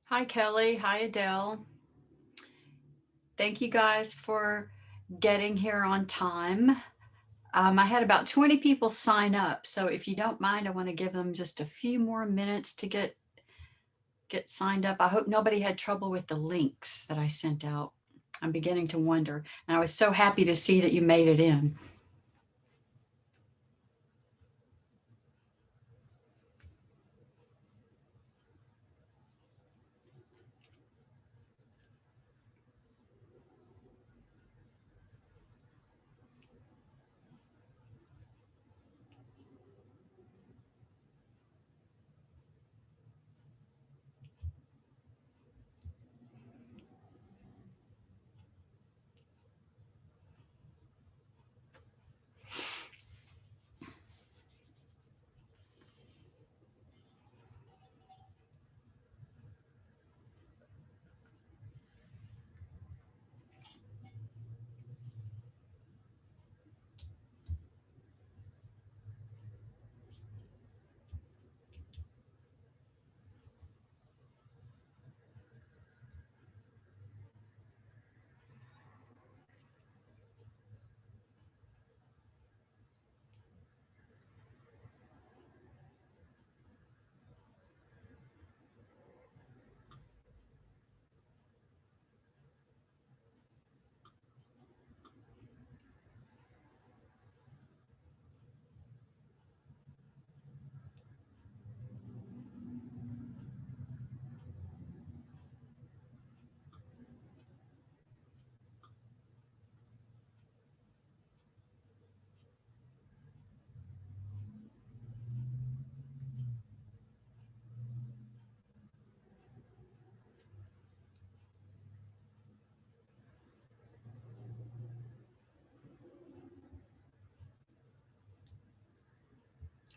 Hi, Kelly. Hi, Adele. Thank you guys for getting here on time. I had about 20 people sign up, so if you don't mind, I want to give them just a few more minutes to get signed up. I hope nobody had trouble with the links that I sent out. I'm beginning to wonder, and I was so happy to see that you made it in.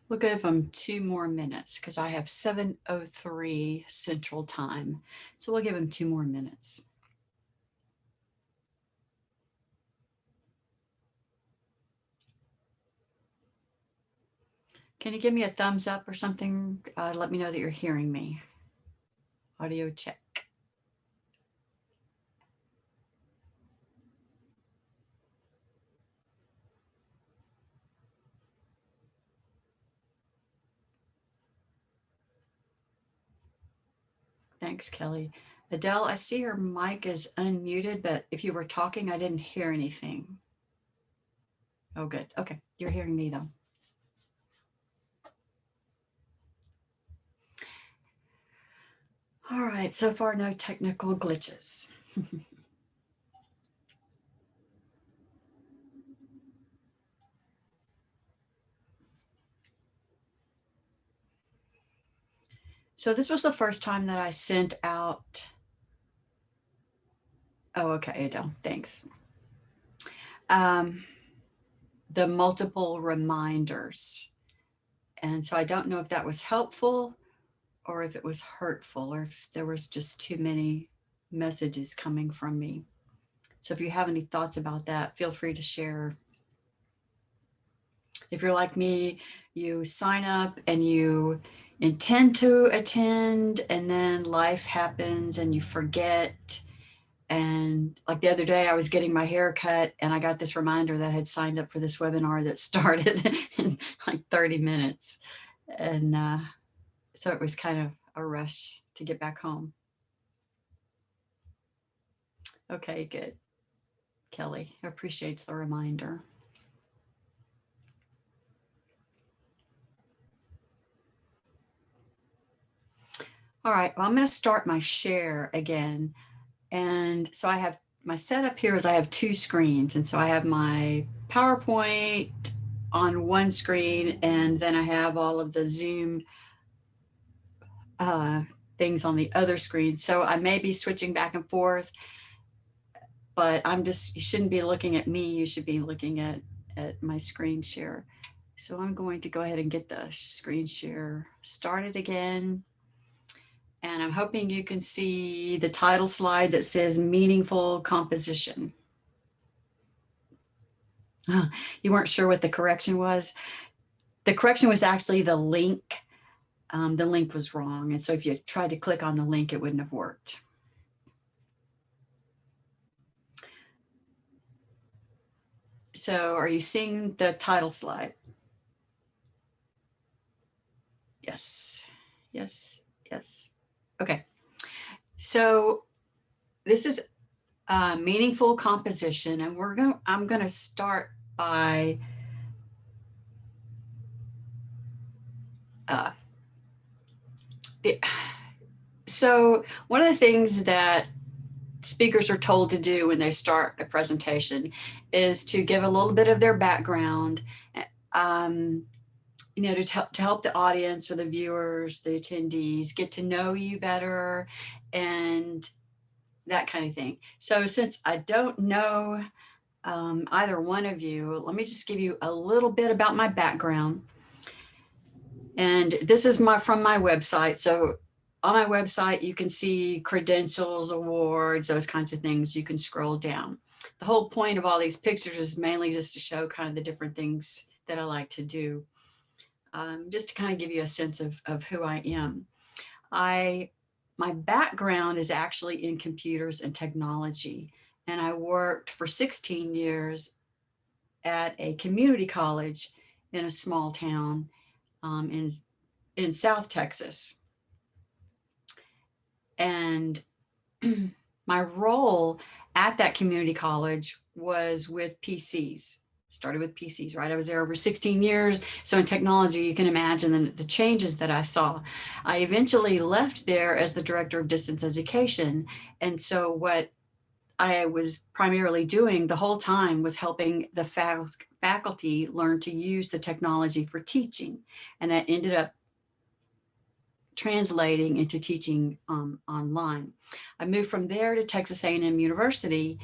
We'll give them 2 more minutes because I have 7:03 Central Time. So we'll give them 2 more minutes. Can you give me a thumbs up or something? Let me know that you're hearing me. Audio check. Thanks, Kelly. Adele, I see your mic is unmuted, but if you were talking, I didn't hear anything. Oh, good. Okay. You're hearing me though. All right. So far, no technical glitches. So this was the first time that I sent out. Oh, okay, Adele. Thanks. Um, the multiple reminders. And so I don't know if that was helpful or if it was hurtful or if there was just too many messages coming from me. So if you have any thoughts about that, feel free to share. If you're like me, you sign up and you intend to attend, and then life happens and you forget. And like the other day, I was getting my hair cut and I got this reminder that I had signed up for this webinar that started in like 30 minutes. And so it was kind of a rush to get back home. Okay, good. Kelly appreciates the reminder. All right, well, I'm going to start my share again. And so I have my setup here is I have two screens. And so I have my PowerPoint on one screen, and then I have all of the Zoom things on the other screen. So I may be switching back and forth, but you shouldn't be looking at me. You should be looking at my screen share. So I'm going to go ahead and get the screen share started again. And I'm hoping you can see the title slide that says meaningful composition. You weren't sure what the correction was. The correction was actually the link the link was wrong. And so if you tried to click on the link, it wouldn't have worked. So are you seeing the title slide? Yes, yes, yes. Okay. So this is meaningful composition, and I'm going to start by so one of the things that speakers are told to do when they start a presentation is to give a little bit of their background, um, to help the audience or the viewers, the attendees get to know you better and that kind of thing. So since I don't know either one of you, let me just give you a little bit about my background. And this is from my website. So on my website, you can see credentials, awards, those kinds of things. You can scroll down. The whole point of all these pictures is mainly just to show kind of the different things that I like to do, just to kind of give you a sense of who I am. My background is actually in computers and technology, and I worked for 16 years at a community college in a small town in South Texas. And my role at that community college was with PCs. Started with PCs, right? I was there over 16 years. So in technology, you can imagine the changes that I saw. I eventually left there as the director of distance education. And so what I was primarily doing the whole time was helping the faculty learn to use the technology for teaching. And that ended up translating into teaching online. I moved from there to Texas A&M University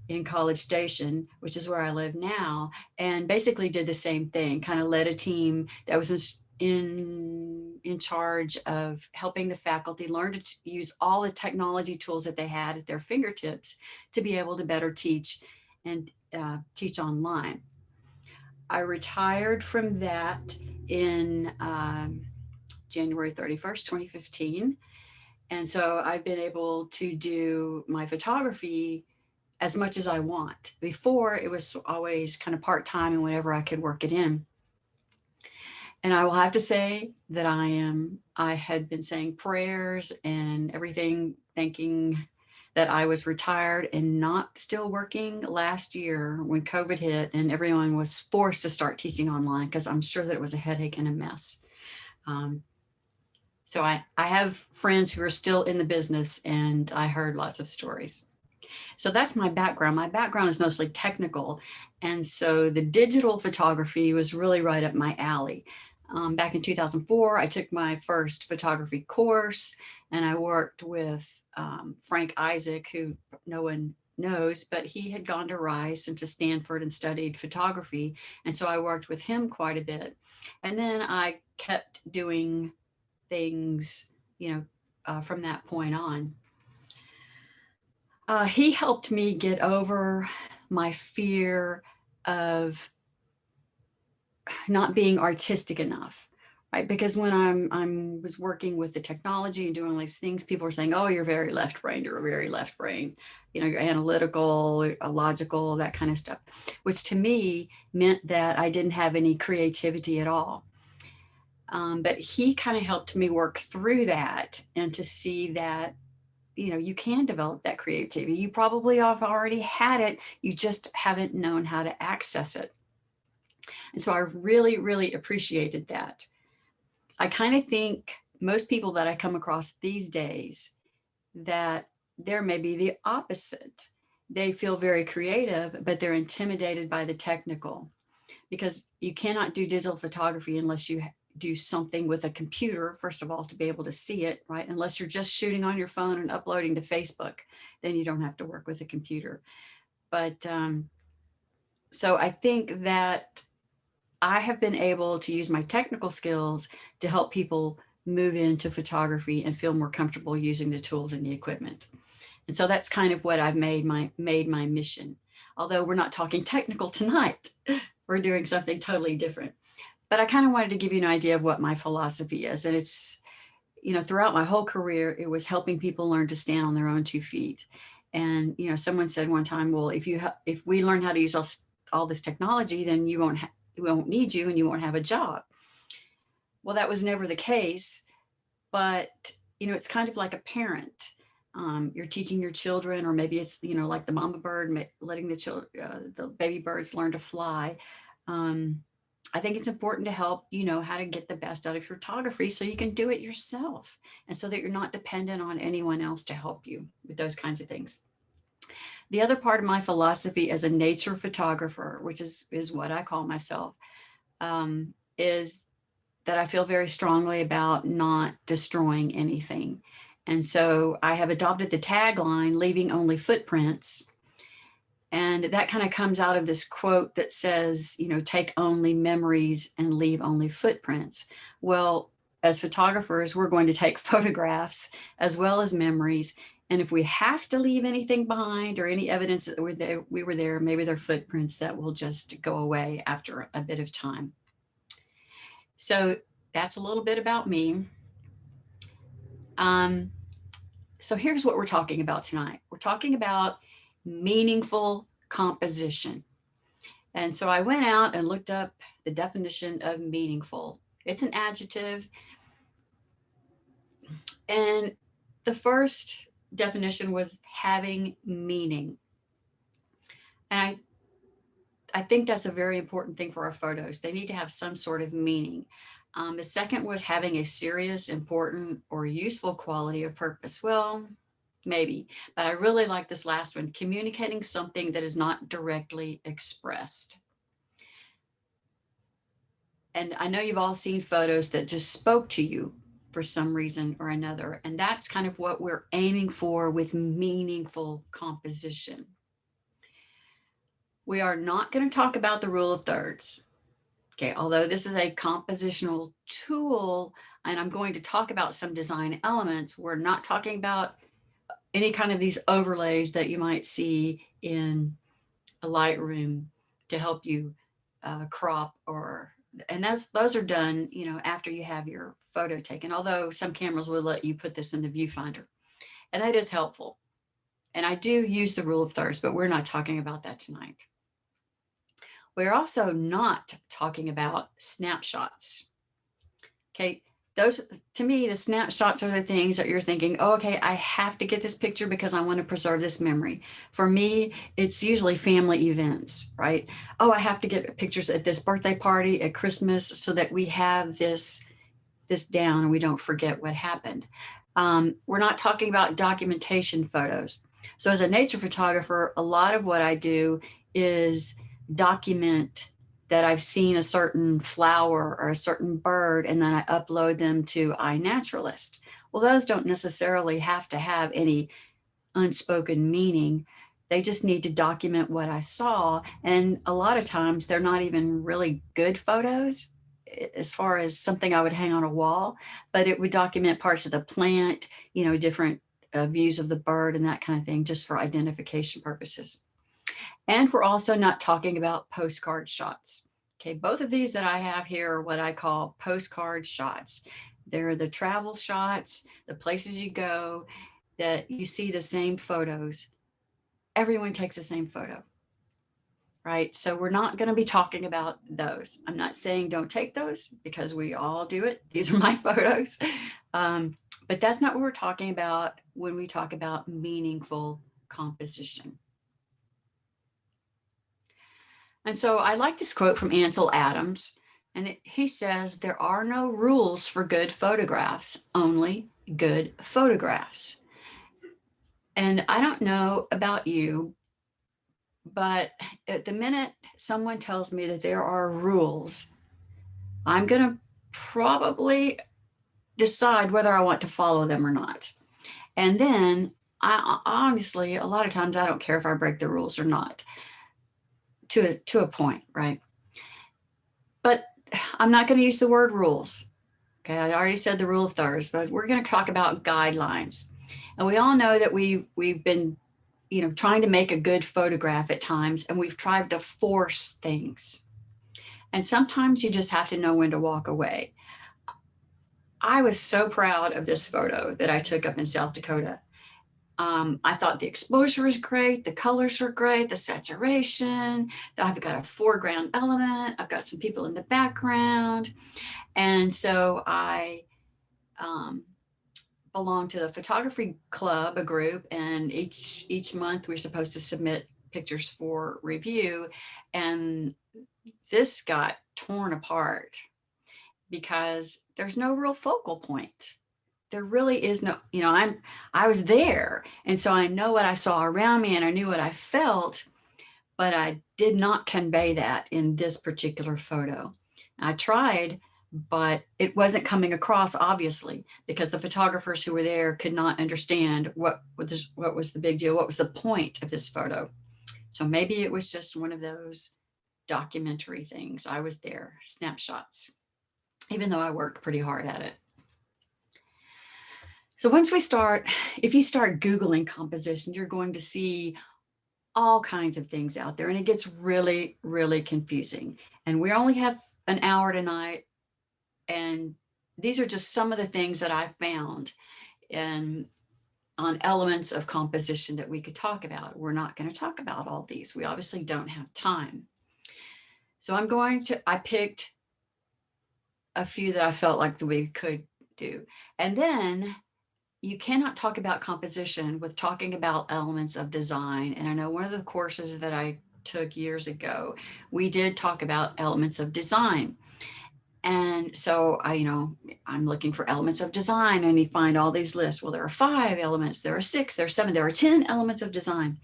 in College Station, which is where I live now, and basically did the same thing, kind of led a team that was in charge of helping the faculty learn to use all the technology tools that they had at their fingertips to be able to better teach and teach online. I retired from that in January 31st, 2015. And so I've been able to do my photography as much as I want. Before, it was always kind of part-time and whenever I could work it in. And I will have to say that I had been saying prayers and everything, thinking that I was retired and not still working last year when COVID hit and everyone was forced to start teaching online, because I'm sure that it was a headache and a mess. So I have friends who are still in the business, and I heard lots of stories. So that's my background. My background is mostly technical. And so the digital photography was really right up my alley. Back in 2004, I took my first photography course, and I worked with Frank Isaac, who no one knows, but he had gone to Rice and to Stanford and studied photography. And so I worked with him quite a bit. And then I kept doing things, from that point on. He helped me get over my fear of not being artistic enough, right? Because when I was working with the technology and doing these things, people were saying, "Oh, you're very left-brained. You're very left-brained. You're analytical, logical, that kind of stuff," which to me meant that I didn't have any creativity at all. But he kind of helped me work through that and to see that, you can develop that creativity. You probably have already had it. You just haven't known how to access it. And so I really, really appreciated that. I kind of think most people that I come across these days, that they're maybe the opposite. They feel very creative, but they're intimidated by the technical, because you cannot do digital photography unless you do something with a computer, first of all, to be able to see it, right? Unless you're just shooting on your phone and uploading to Facebook, then you don't have to work with a computer. But so I think that I have been able to use my technical skills to help people move into photography and feel more comfortable using the tools and the equipment. And so that's kind of what I've made my mission. Although we're not talking technical tonight, we're doing something totally different. But I kind of wanted to give you an idea of what my philosophy is. And it's throughout my whole career, it was helping people learn to stand on their own 2 feet. And, someone said one time, well, if we learn how to use all this technology, then we won't need you and you won't have a job. Well, that was never the case, but, it's kind of like a parent. You're teaching your children, or maybe it's, like the mama bird, letting the baby birds learn to fly. I think it's important to help you know how to get the best out of photography so you can do it yourself, and so that you're not dependent on anyone else to help you with those kinds of things. The other part of my philosophy as a nature photographer, which is what I call myself, is that I feel very strongly about not destroying anything. And so I have adopted the tagline, leaving only footprints. And that kind of comes out of this quote that says, take only memories and leave only footprints. Well, as photographers, we're going to take photographs as well as memories. And if we have to leave anything behind, or any evidence that we were there, maybe they're footprints that will just go away after a bit of time. So that's a little bit about me. So here's what we're talking about tonight. We're talking about meaningful composition. And so I went out and looked up the definition of meaningful. It's an adjective. And the first definition was having meaning. And I think that's a very important thing for our photos. They need to have some sort of meaning. The second was having a serious, important, or useful quality of purpose. Well, maybe, but I really like this last one, communicating something that is not directly expressed. And I know you've all seen photos that just spoke to you for some reason or another. And that's kind of what we're aiming for with meaningful composition. We are not going to talk about the rule of thirds. Okay, although this is a compositional tool, and I'm going to talk about some design elements, we're not talking about any kind of these overlays that you might see in a Lightroom to help you crop, and those are done, after you have your photo taken, although some cameras will let you put this in the viewfinder, and that is helpful. And I do use the rule of thirds, but we're not talking about that tonight. We're also not talking about snapshots. Okay, those, to me, the snapshots are the things that you're thinking, oh, okay, I have to get this picture because I want to preserve this memory. For me, it's usually family events, right? Oh, I have to get pictures at this birthday party, at Christmas, so that we have this down and we don't forget what happened. We're not talking about documentation photos. So as a nature photographer, a lot of what I do is document that I've seen a certain flower or a certain bird, and then I upload them to iNaturalist. Well, those don't necessarily have to have any unspoken meaning. They just need to document what I saw. And a lot of times they're not even really good photos as far as something I would hang on a wall, but it would document parts of the plant, different views of the bird and that kind of thing, just for identification purposes. And we're also not talking about postcard shots. Okay, both of these that I have here are what I call postcard shots. They're the travel shots, the places you go, that you see the same photos. Everyone takes the same photo, right? So we're not going to be talking about those. I'm not saying don't take those, because we all do it. These are my photos. But that's not what we're talking about when we talk about meaningful composition. And so I like this quote from Ansel Adams, and he says, there are no rules for good photographs, only good photographs. And I don't know about you, but at the minute someone tells me that there are rules, I'm going to probably decide whether I want to follow them or not. And then I honestly, a lot of times I don't care if I break the rules or not. To a point, right? But I'm not going to use the word rules. Okay, I already said the rule of thirds, but we're going to talk about guidelines. And we all know that we've been, trying to make a good photograph at times, and we've tried to force things. And sometimes you just have to know when to walk away. I was so proud of this photo that I took up in South Dakota. I thought the exposure was great. The colors were great. The saturation. I've got a foreground element. I've got some people in the background. And so I belong to the photography club, a group, and each month we're supposed to submit pictures for review. And this got torn apart because there's no real focal point. There really is no, I was there. And so I know what I saw around me and I knew what I felt, but I did not convey that in this particular photo. I tried, but it wasn't coming across, obviously, because the photographers who were there could not understand what was the big deal, what was the point of this photo. So maybe it was just one of those documentary things. I was there, snapshots, even though I worked pretty hard at it. So once we start, if you start Googling composition, you're going to see all kinds of things out there, and it gets really, really confusing. And we only have an hour tonight, and these are just some of the things that I found on elements of composition that we could talk about. We're not going to talk about all these. We obviously don't have time. So I picked a few that I felt like that we could do. And then you cannot talk about composition with talking about elements of design. And I know one of the courses that I took years ago, we did talk about elements of design. And so I'm looking for elements of design, and you find all these lists. Well, there are 5 elements, there are 6, there are 7, there are 10 elements of design.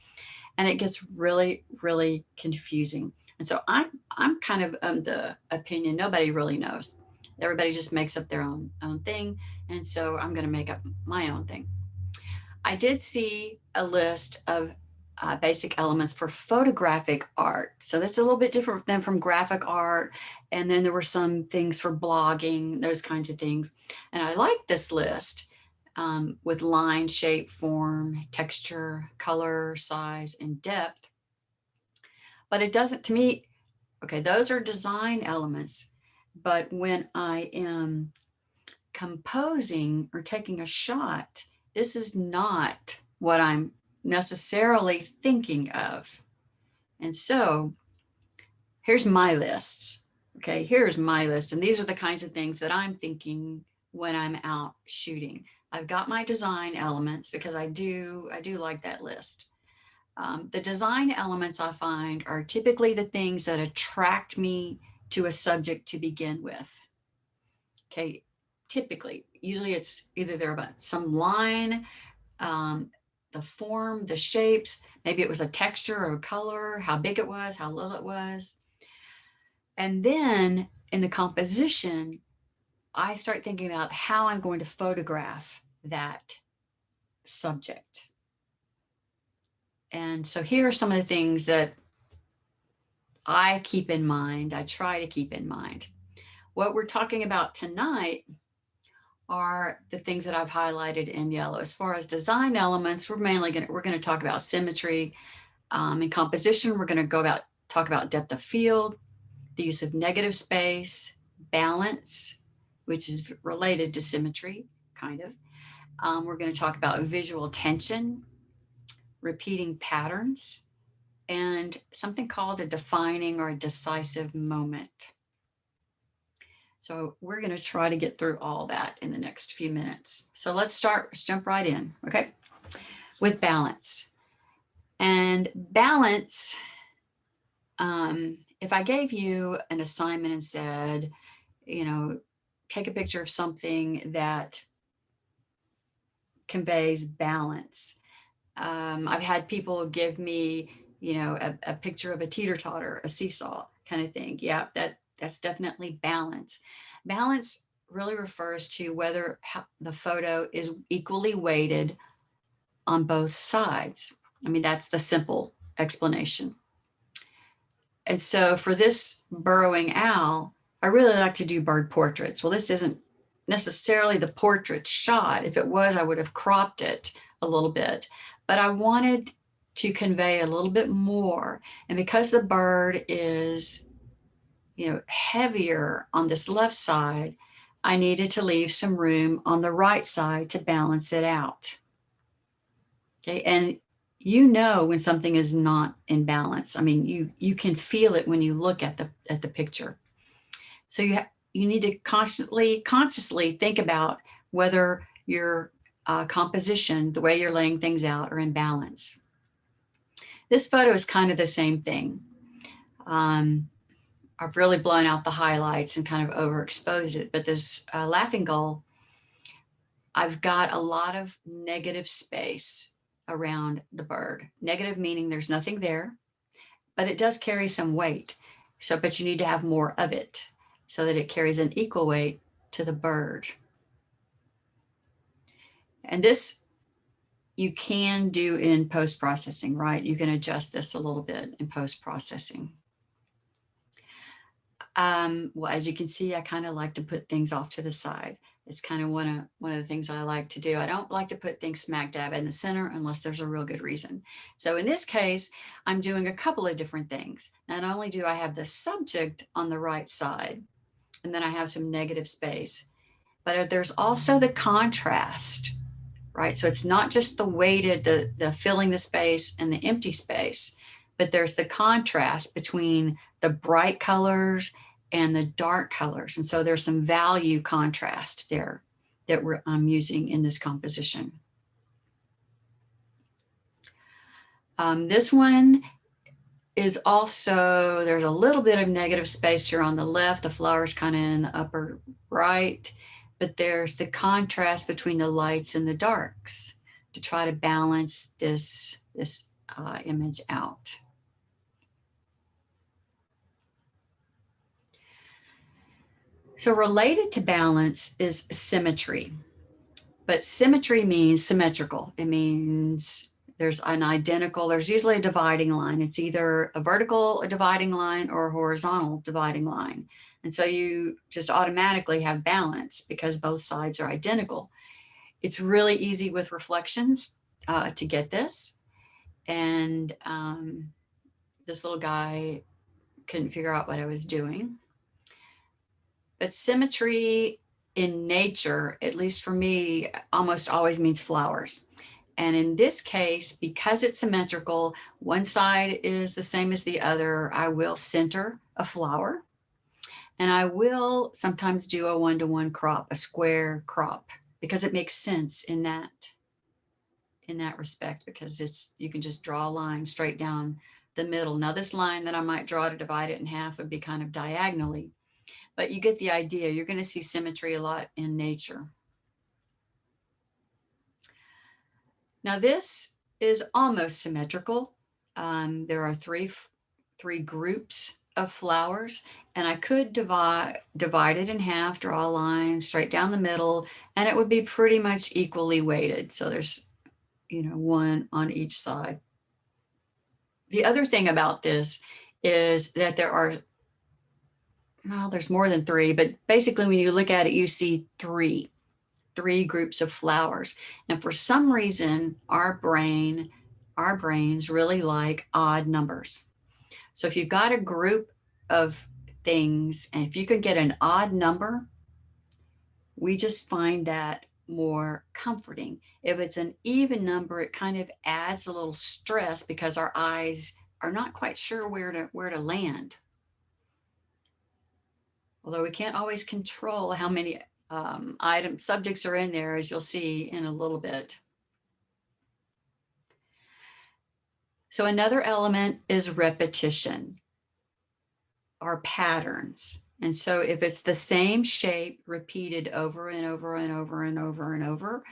And it gets really, really confusing. And so I'm kind of the opinion, nobody really knows. Everybody just makes up their own thing. And so I'm going to make up my own thing. I did see a list of basic elements for photographic art. So that's a little bit different than from graphic art. And then there were some things for blogging, those kinds of things. And I like this list with line, shape, form, texture, color, size, and depth. But it doesn't, to me, okay, those are design elements. But when I am composing or taking a shot, this is not what I'm necessarily thinking of. And so here's my list. Okay, here's my list. And these are the kinds of things that I'm thinking when I'm out shooting. I've got my design elements because I do like that list. The design elements I find are typically the things that attract me to a subject to begin with. Okay, typically, usually it's either they're about some line, the form, the shapes, maybe it was a texture or a color, how big it was, how little it was. And then in the composition, I start thinking about how I'm going to photograph that subject. And so here are some of the things that I keep in mind, I try to keep in mind. What we're talking about tonight are the things that I've highlighted in yellow. As far as design elements, we're going to talk about symmetry. In composition, we're going to talk about depth of field, the use of negative space, balance, which is related to symmetry, kind of. We're going to talk about visual tension, repeating patterns, and something called a defining or a decisive moment. So we're going to try to get through all that in the next few minutes. So let's jump right in, okay? With balance. And balance, if I gave you an assignment and said, take a picture of something that conveys balance. I've had people give me, a picture of a teeter-totter, a seesaw kind of thing. Yeah, that's definitely balance. Balance really refers to whether the photo is equally weighted on both sides. I mean, that's the simple explanation. And so for this burrowing owl, I really like to do bird portraits. Well, this isn't necessarily the portrait shot. If it was, I would have cropped it a little bit, but I wanted to convey a little bit more. And because the bird is, heavier on this left side, I needed to leave some room on the right side to balance it out. Okay, and you know when something is not in balance. I mean, you can feel it when you look at the picture. So you need to consciously think about whether your composition, the way you're laying things out, are in balance. This photo is kind of the same thing. I've really blown out the highlights and kind of overexposed it, but this laughing gull, I've got a lot of negative space around the bird. Negative meaning there's nothing there, but it does carry some weight. So, but you need to have more of it so that it carries an equal weight to the bird. And this you can do in post-processing, right? You can adjust this a little bit in post-processing. Well, as you can see, I kind of like to put things off to the side. It's kind of one of the things I like to do. I don't like to put things smack dab in the center unless there's a real good reason. So in this case, I'm doing a couple of different things. Not only do I have the subject on the right side, and then I have some negative space, but there's also the contrast, right? So it's not just the weighted, the filling the space and the empty space, but there's the contrast between the bright colors and the dark colors. And so there's some value contrast there that I'm using in this composition. This one is also, there's a little bit of negative space here on the left. The flower's kind of in the upper right, but there's the contrast between the lights and the darks to try to balance this image out. So related to balance is symmetry, but symmetry means symmetrical. It means there's usually a dividing line. It's either a vertical dividing line or a horizontal dividing line. And so you just automatically have balance because both sides are identical. It's really easy with reflections to get this. And this little guy couldn't figure out what I was doing. But symmetry in nature, at least for me, almost always means flowers. And in this case, because it's symmetrical, one side is the same as the other, I will center a flower. And I will sometimes do a one-to-one crop, a square crop, because it makes sense in that respect, because you can just draw a line straight down the middle. Now this line that I might draw to divide it in half would be kind of diagonally, but you get the idea. You're going to see symmetry a lot in nature. Now this is almost symmetrical. There are three groups of flowers, and I could divide it in half, draw a line straight down the middle, and it would be pretty much equally weighted. So there's, one on each side. The other thing about this is that there's more than three, but basically when you look at it, you see three groups of flowers. And for some reason, our brains really like odd numbers. So if you've got a group of things, and if you can get an odd number, we just find that more comforting. If it's an even number, it kind of adds a little stress because our eyes are not quite sure where to land. Although we can't always control how many subjects are in there, as you'll see in a little bit. So another element is repetition or patterns. And so if it's the same shape repeated over and over and over and over and over,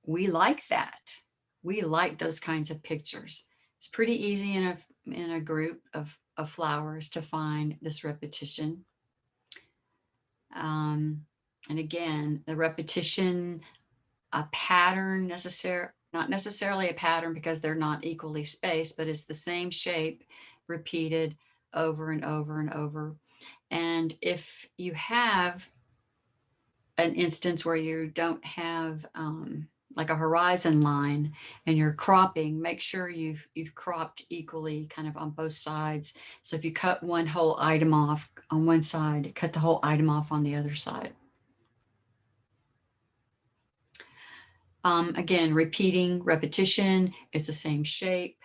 we like that. We like those kinds of pictures. It's pretty easy in a group of flowers to find this repetition. And again, the repetition, a pattern not necessarily a pattern because they're not equally spaced, but it's the same shape repeated over and over and over. And if you have an instance where you don't have like a horizon line and you're cropping, make sure you've cropped equally kind of on both sides. So if you cut one whole item off on one side, cut the whole item off on the other side. Again, repeating, repetition, it's the same shape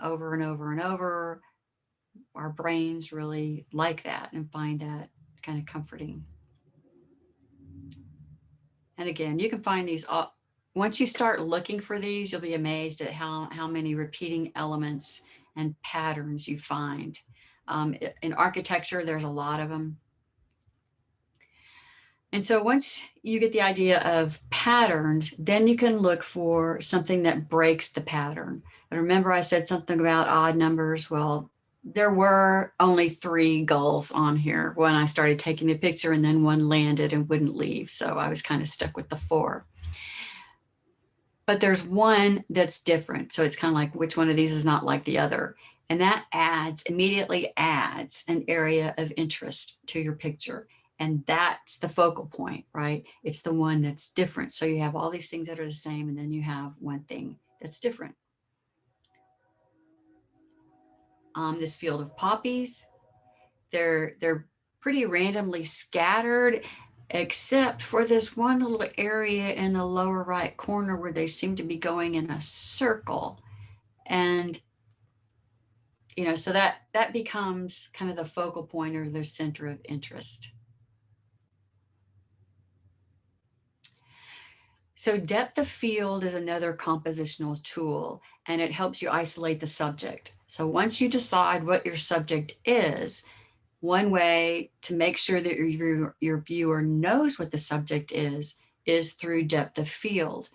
over and over and over. Our brains really like that and find that kind of comforting. And again, you can find these, once you start looking for these, you'll be amazed at how many repeating elements and patterns you find. In architecture, there's a lot of them. And so once you get the idea of patterns, then you can look for something that breaks the pattern. And remember I said something about odd numbers? Well, there were only 3 gulls on here when I started taking the picture, and then one landed and wouldn't leave. So I was kind of stuck with the 4. But there's one that's different. So it's kind of like, which one of these is not like the other? And that immediately adds an area of interest to your picture. And that's the focal point, right? It's the one that's different. So you have all these things that are the same, and then you have one thing that's different. This field of poppies, they're pretty randomly scattered, except for this one little area in the lower right corner where they seem to be going in a circle. And so that becomes kind of the focal point or the center of interest. So depth of field is another compositional tool, and it helps you isolate the subject. So once you decide what your subject is, one way to make sure that your viewer knows what the subject is through depth of field.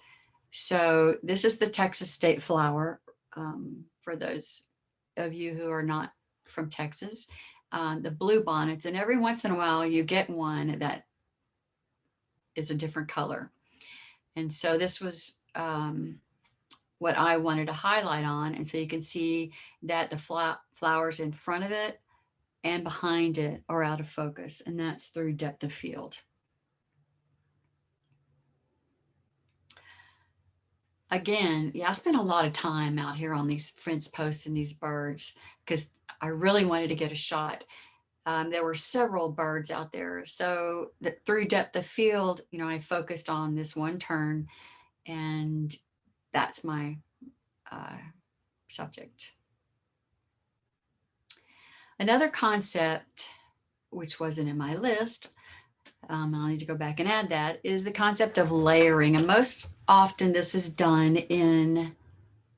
So this is the Texas state flower, for those of you who are not from Texas, the blue bonnets, and every once in a while you get one that is a different color. And so this was what I wanted to highlight on. And so you can see that the flowers in front of it and behind it are out of focus, and that's through depth of field. Again, yeah, I spent a lot of time out here on these fence posts and these birds because I really wanted to get a shot. There were several birds out there. So through depth of field, I focused on this one tern, and that's my subject. Another concept, which wasn't in my list, I'll need to go back and add that, is the concept of layering. And most often this is done in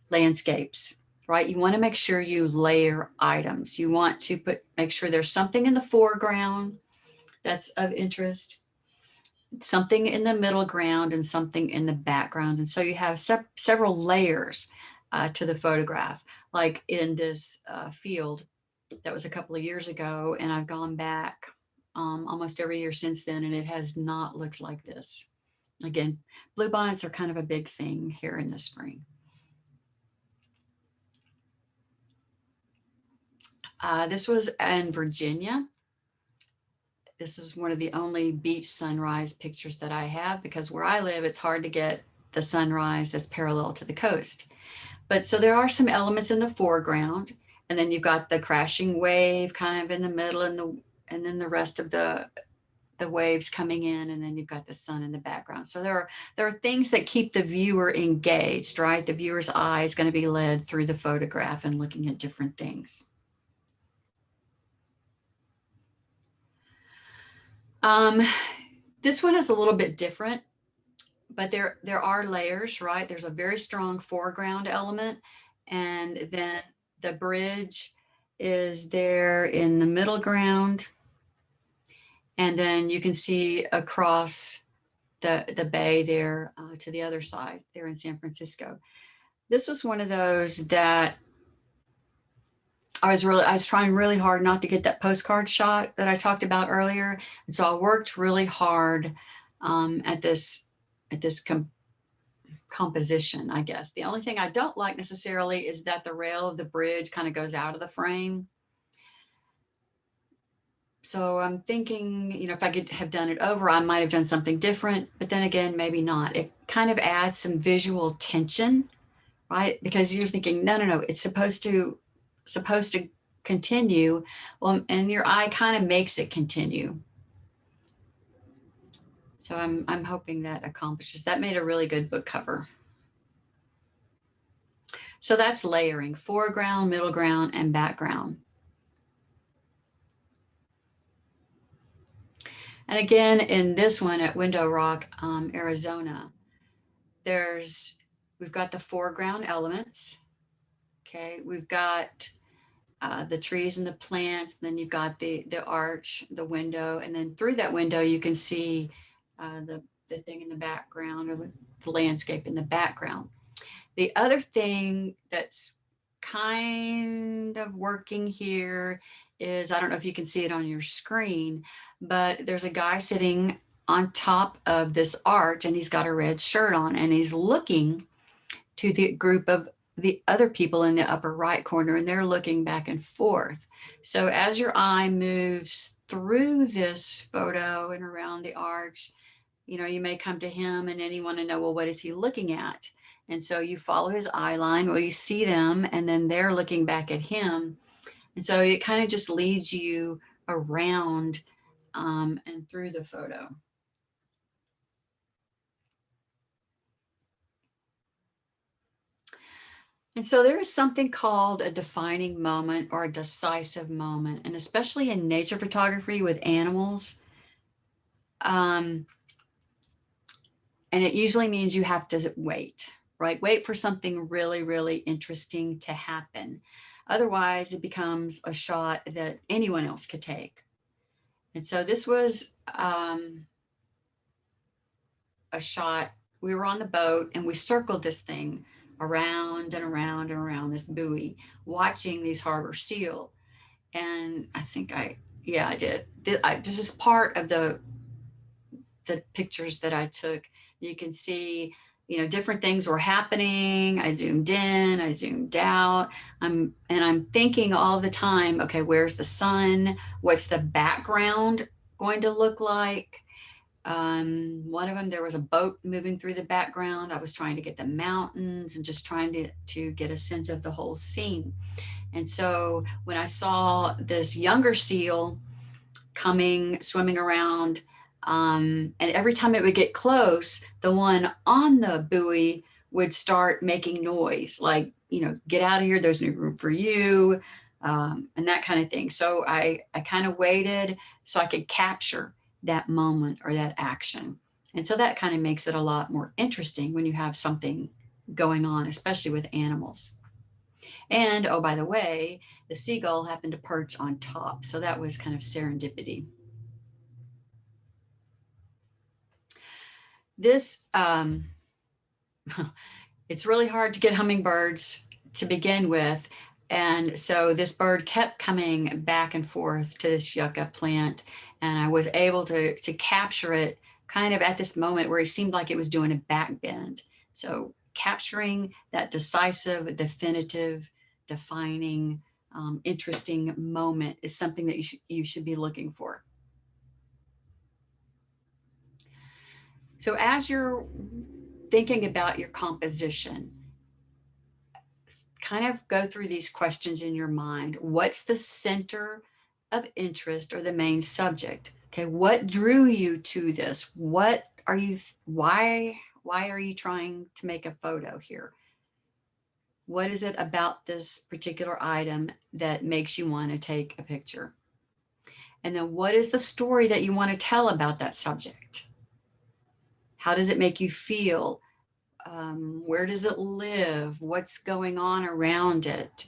landscapes, right? You want to make sure you layer items. You want to make sure there's something in the foreground that's of interest, something in the middle ground, and something in the background. And so you have several layers to the photograph. Like in this field, that was a couple of years ago, and I've gone back almost every year since then, and it has not looked like this. Again, bluebonnets are kind of a big thing here in the spring. This was in Virginia. This is one of the only beach sunrise pictures that I have, because where I live, it's hard to get the sunrise that's parallel to the coast. But so there are some elements in the foreground, and then you've got the crashing wave kind of in the middle, and then the rest of the waves coming in, and then you've got the sun in the background. So there are things that keep the viewer engaged, right? The viewer's eye is going to be led through the photograph and looking at different things. This one is a little bit different, but there are layers, right? There's a very strong foreground element, and then the bridge is there in the middle ground. And then you can see across the bay there to the other side there in San Francisco. This was one of those that I was trying really hard not to get that postcard shot that I talked about earlier. And so I worked really hard at this composition, I guess. The only thing I don't like necessarily is that the rail of the bridge kind of goes out of the frame. So I'm thinking, if I could have done it over, I might have done something different, but then again, maybe not. It kind of adds some visual tension, right? Because you're thinking, no, it's supposed to continue. Well, and your eye kind of makes it continue. So I'm hoping that accomplishes. That made a really good book cover. So that's layering: foreground, middle ground, and background. And again, in this one at Window Rock, Arizona, we've got the foreground elements. Okay, we've got the trees and the plants. Then you've got the arch, the window, and then through that window you can see the thing in the background, or the landscape in the background. The other thing that's kind of working here is, I don't know if you can see it on your screen, but there's a guy sitting on top of this arch and he's got a red shirt on and he's looking to the group of the other people in the upper right corner, and they're looking back and forth. So as your eye moves through this photo and around the arch, you may come to him and then you want to know, well, what is he looking at? And so you follow his eye line, well, you see them, and then they're looking back at him. And so it kind of just leads you around and through the photo. And so there is something called a defining moment or a decisive moment, and especially in nature photography with animals. And it usually means you have to wait, right? Wait for something really, really interesting to happen. Otherwise, it becomes a shot that anyone else could take. And so this was a shot. We were on the boat and we circled this thing around and around and around this buoy, watching these harbor seal. And I think I did. This is part of the pictures that I took. You can see, different things were happening. I zoomed in, I zoomed out. I'm thinking all the time, okay, where's the sun? What's the background going to look like? One of them, there was a boat moving through the background. I was trying to get the mountains and just trying to get a sense of the whole scene. And so when I saw this younger seal coming, swimming around, and every time it would get close, the one on the buoy would start making noise, like, get out of here, there's no room for you, and that kind of thing. So I kind of waited so I could capture that moment or that action. And so that kind of makes it a lot more interesting when you have something going on, especially with animals. And oh, by the way, the seagull happened to perch on top. So that was kind of serendipity. This, it's really hard to get hummingbirds to begin with. And so this bird kept coming back and forth to this yucca plant. And I was able to capture it kind of at this moment where it seemed like it was doing a back bend. So capturing that decisive, definitive, defining, interesting moment is something that you should be looking for. So as you're thinking about your composition, kind of go through these questions in your mind. What's the center of interest or the main subject? Okay, what drew you to this? What are you, why are you trying to make a photo here? What is it about this particular item that makes you want to take a picture? And then what is the story that you want to tell about that subject? How does it make you feel? Where does it live? What's going on around it?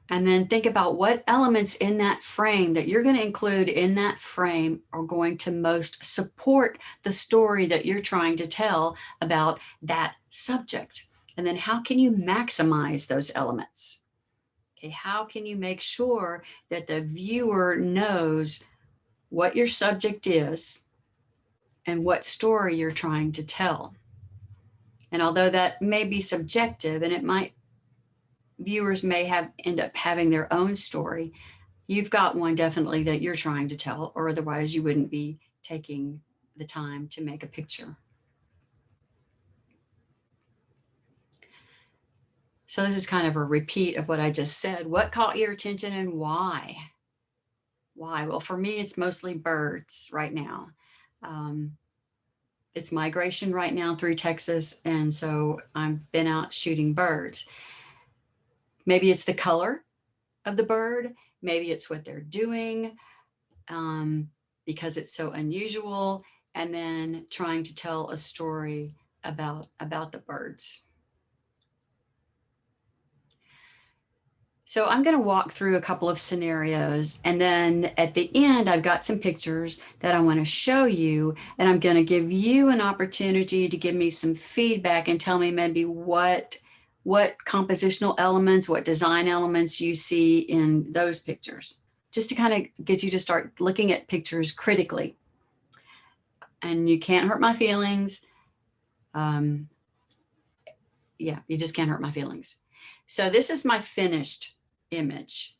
And then think about what elements in that frame that you're going to include in that frame are going to most support the story that you're trying to tell about that subject. And then how can you maximize those elements? Okay, how can you make sure that the viewer knows what your subject is and what story you're trying to tell? And although that may be subjective and viewers may end up having their own story, you've got one definitely that you're trying to tell, or otherwise you wouldn't be taking the time to make a picture. So this is kind of a repeat of what I just said. What caught your attention and why? Why? Well, for me, it's mostly birds right now. it's migration right now through Texas. And so I've been out shooting birds. Maybe it's the color of the bird. Maybe it's what they're doing, because it's so unusual. And then trying to tell a story about the birds. So I'm going to walk through a couple of scenarios, and then at the end, I've got some pictures that I want to show you, and I'm going to give you an opportunity to give me some feedback and tell me maybe what compositional elements, what design elements you see in those pictures, just to kind of get you to start looking at pictures critically. And you can't hurt my feelings. Yeah, you just can't hurt my feelings. So this is my finished image.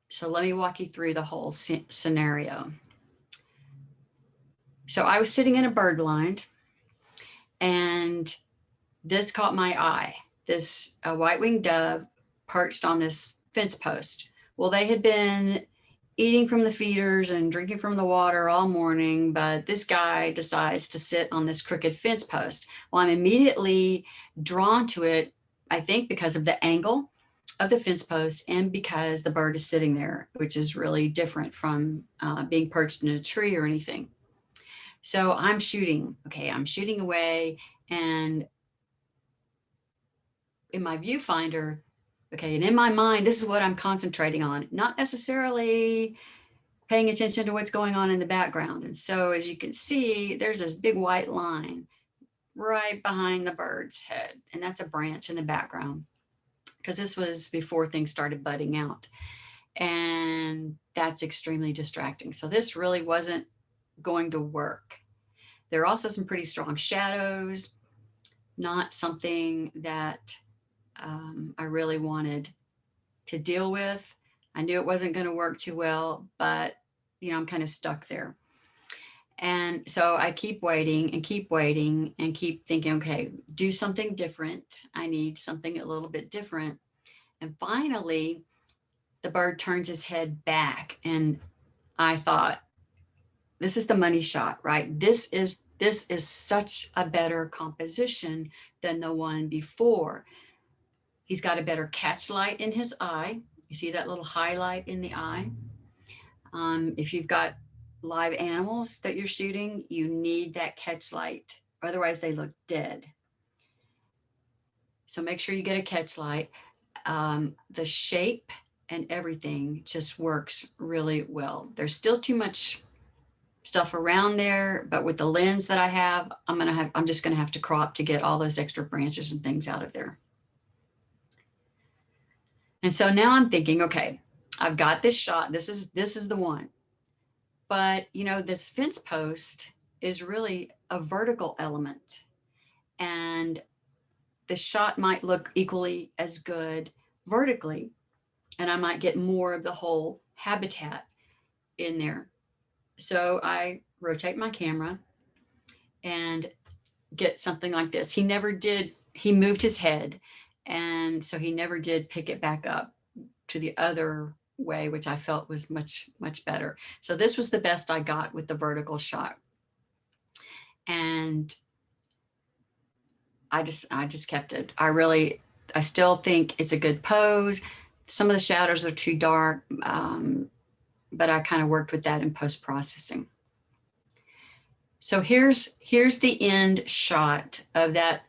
So let me walk you through the whole scenario. So I was sitting in a bird blind, and this caught my eye. This white-winged dove perched on this fence post. Well, they had been eating from the feeders and drinking from the water all morning, but this guy decides to sit on this crooked fence post. Well, I'm immediately drawn to it, I think because of the angle of the fence post and because the bird is sitting there, which is really different from being perched in a tree or anything. So I'm shooting, okay, I'm shooting away, and in my viewfinder, okay, and in my mind, this is what I'm concentrating on, not necessarily paying attention to what's going on in the background. And so as you can see, there's this big white line right behind the bird's head, and that's a branch in the background, because this was before things started budding out. And that's extremely distracting. So this really wasn't going to work. There are also some pretty strong shadows, not something that I really wanted to deal with. I knew it wasn't going to work too well, but I'm kind of stuck there. And so I keep waiting and keep waiting and keep thinking, okay, do something different. I need something a little bit different. And finally, the bird turns his head back, and I thought, this is the money shot, right? This is such a better composition than the one before. He's got a better catch light in his eye. You see that little highlight in the eye? If you've got live animals that you're shooting, you need that catch light. Otherwise, they look dead. So make sure you get a catch light. The shape and everything just works really well. There's still too much stuff around there, but with the lens that I have, I'm just gonna have to crop to get all those extra branches and things out of there. And so now I'm thinking, okay, I've got this shot. This is the one. But this fence post is really a vertical element, and the shot might look equally as good vertically, and I might get more of the whole habitat in there. So I rotate my camera and get something like this. He moved his head, and so he never did pick it back up to the other way, which I felt was much, much better. So this was the best I got with the vertical shot. And I just kept it. I still think it's a good pose. Some of the shadows are too dark, but I kind of worked with that in post-processing. So here's the end shot of that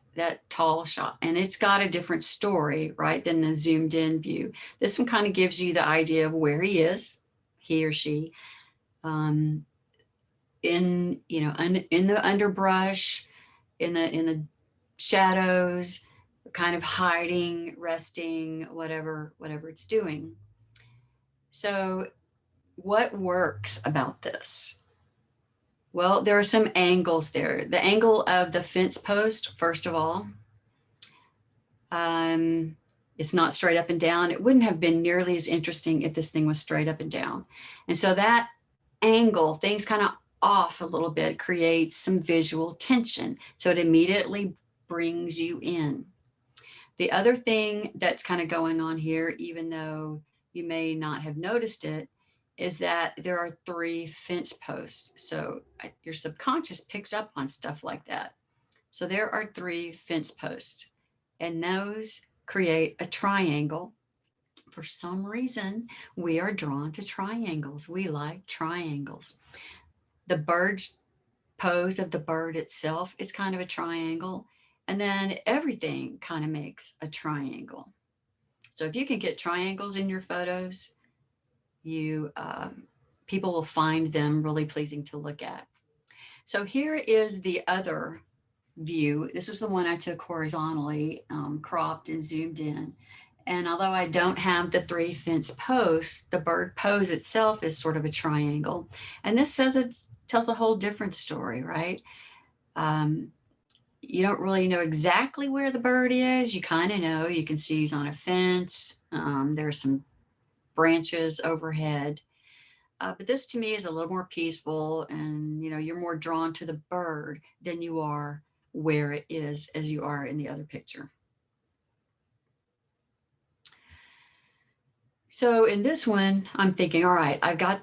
tall shot, and it's got a different story, right, than the zoomed in view. This one kind of gives you the idea of where he is, he or she, in the underbrush, in the shadows, kind of hiding, resting, whatever it's doing. So what works about this? Well, there are some angles there. The angle of the fence post, first of all, it's not straight up and down. It wouldn't have been nearly as interesting if this thing was straight up and down. And so that angle, things kind of off a little bit, creates some visual tension. So it immediately brings you in. The other thing that's kind of going on here, even though you may not have noticed it, is that there are 3 fence posts. So your subconscious picks up on stuff like that. So there are 3 fence posts, and those create a triangle. For some reason, we are drawn to triangles. We like triangles. The bird pose of the bird itself is kind of a triangle, and then everything kind of makes a triangle. So if you can get triangles in your photos, you people will find them really pleasing to look at. So here is the other view. This is the one I took horizontally, cropped and zoomed in. And although I don't have the 3 fence posts, the bird pose itself is sort of a triangle. And this tells a whole different story, right? You don't really know exactly where the bird is. You kind of know. You can see he's on a fence. There's some branches overhead. But this to me is a little more peaceful, and you're more drawn to the bird than you are where it is as you are in the other picture. So in this one, I'm thinking, all right, I've got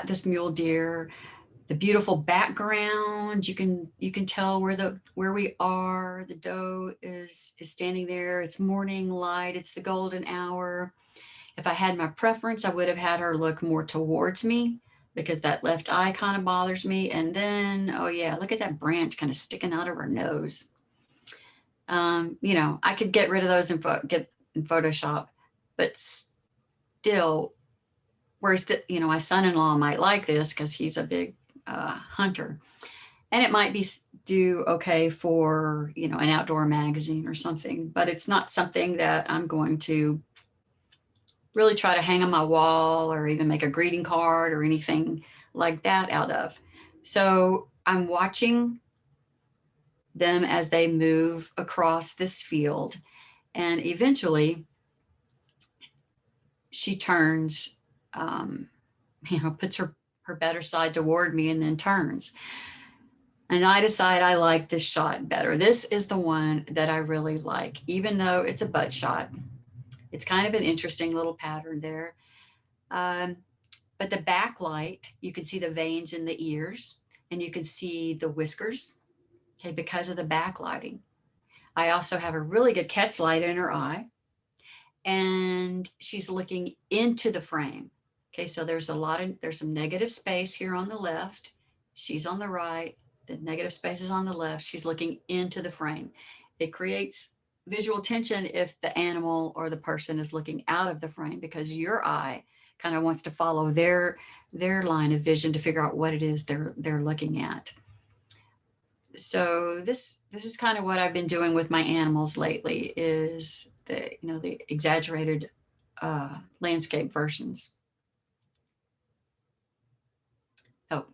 this mule deer, the beautiful background. You can tell where we are. The doe is standing there. It's morning light. It's the golden hour. If I had my preference, I would have had her look more towards me because that left eye kind of bothers me. And then, oh yeah, look at that branch kind of sticking out of her nose. I could get rid of those get in Photoshop, but still, whereas my son-in-law might like this because he's a big hunter, and it might do okay for an outdoor magazine or something, but it's not something that I'm going to really try to hang on my wall or even make a greeting card or anything like that out of. So I'm watching them as they move across this field, and eventually she turns, puts her better side toward me and then turns. And I decide I like this shot better. This is the one that I really like, even though it's a butt shot. It's kind of an interesting little pattern there. But the backlight, you can see the veins in the ears, and you can see the whiskers, okay, because of the backlighting. I also have a really good catch light in her eye, and she's looking into the frame. Okay, so there's some negative space here on the left. She's on the right. The negative space is on the left. She's looking into the frame. It creates visual tension if the animal or the person is looking out of the frame, because your eye kind of wants to follow their line of vision to figure out what it is they're looking at. So this is kind of what I've been doing with my animals lately, is the exaggerated landscape versions. Oh,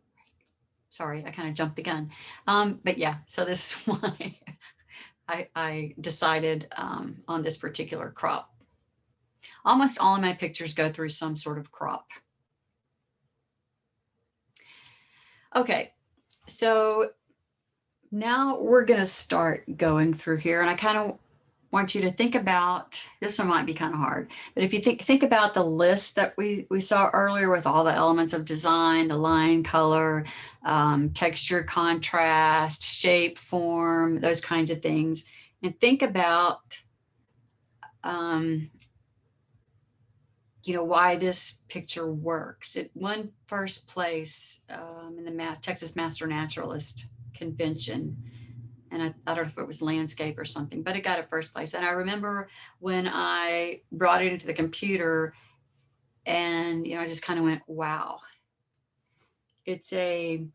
sorry, I kind of jumped the gun. But yeah, so this is why I decided on this particular crop. Almost all of my pictures go through some sort of crop. Okay, so now we're going to start going through here, and I kind of want you to think about, this one might be kind of hard, but if you think about the list that we saw earlier with all the elements of design, the line, color, texture, contrast, shape, form, those kinds of things, and think about why this picture works. It won first place in the Texas Master Naturalist Convention. And I don't know if it was landscape or something, but it got it first place. And I remember when I brought it into the computer, and I just kind of went, wow. It's in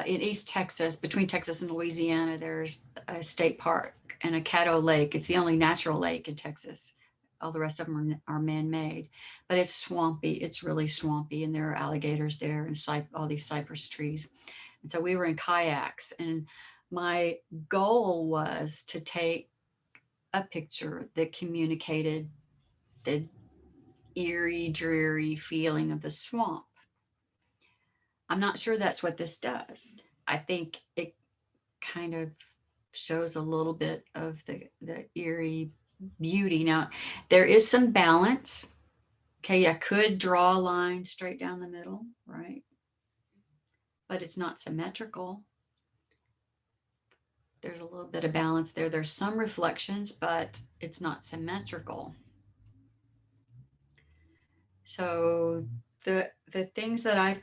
East Texas, between Texas and Louisiana, there's a state park and a Caddo Lake. It's the only natural lake in Texas. All the rest of them are man-made, but it's swampy. It's really swampy, and there are alligators there and all these cypress trees. And so we were in kayaks, and my goal was to take a picture that communicated the eerie, dreary feeling of the swamp. I'm not sure that's what this does. I think it kind of shows a little bit of the eerie beauty. Now, there is some balance Okay, I could draw a line straight down the middle, right? But it's not symmetrical. There's a little bit of balance there. There's some reflections, but it's not symmetrical. So the things that I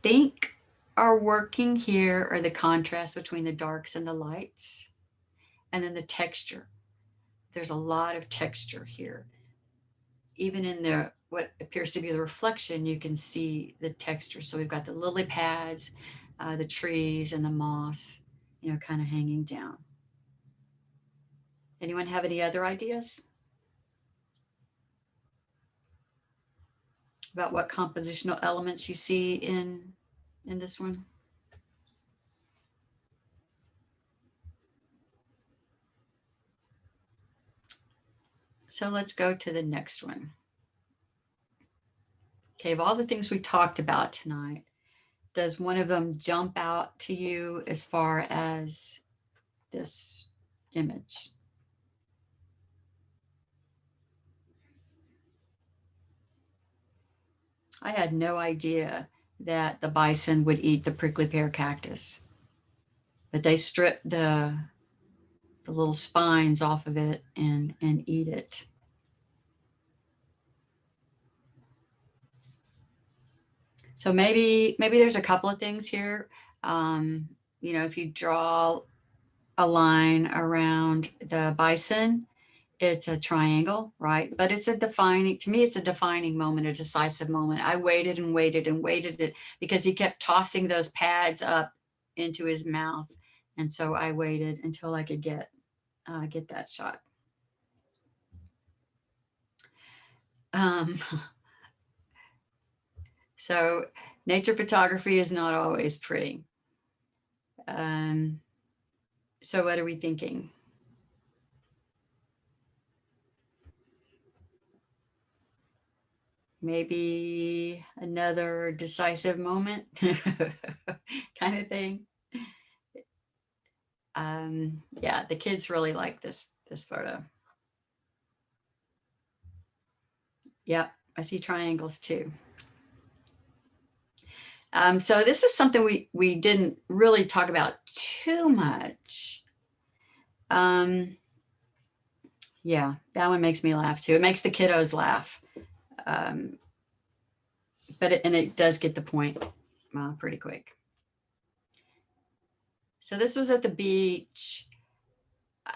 think are working here are the contrast between the darks and the lights, and then the texture. There's a lot of texture here. Even in the what appears to be the reflection, you can see the texture. So we've got the lily pads, the trees, and the moss, you know, kind of hanging down. Anyone have any other ideas about what compositional elements you see in this one? So let's go to the next one. Okay, of all the things we talked about tonight, does one of them jump out to you as far as this image? I had no idea that the bison would eat the prickly pear cactus, but they strip the little spines off of it and eat it. So maybe there's a couple of things here. You know, if you draw a line around the bison, it's a triangle, right? But it's a defining, to me, it's a defining moment, a decisive moment. I waited and waited and waited it because he kept tossing those pads up into his mouth. And so I waited until I could get that shot. So nature photography is not always pretty. So what are we thinking? Maybe another decisive moment kind of thing. Yeah, the kids really like this photo. Yep, I see triangles too. So this is something we didn't really talk about too much. Yeah, that one makes me laugh too. It makes the kiddos laugh. But it does get the point pretty quick. So this was at the beach.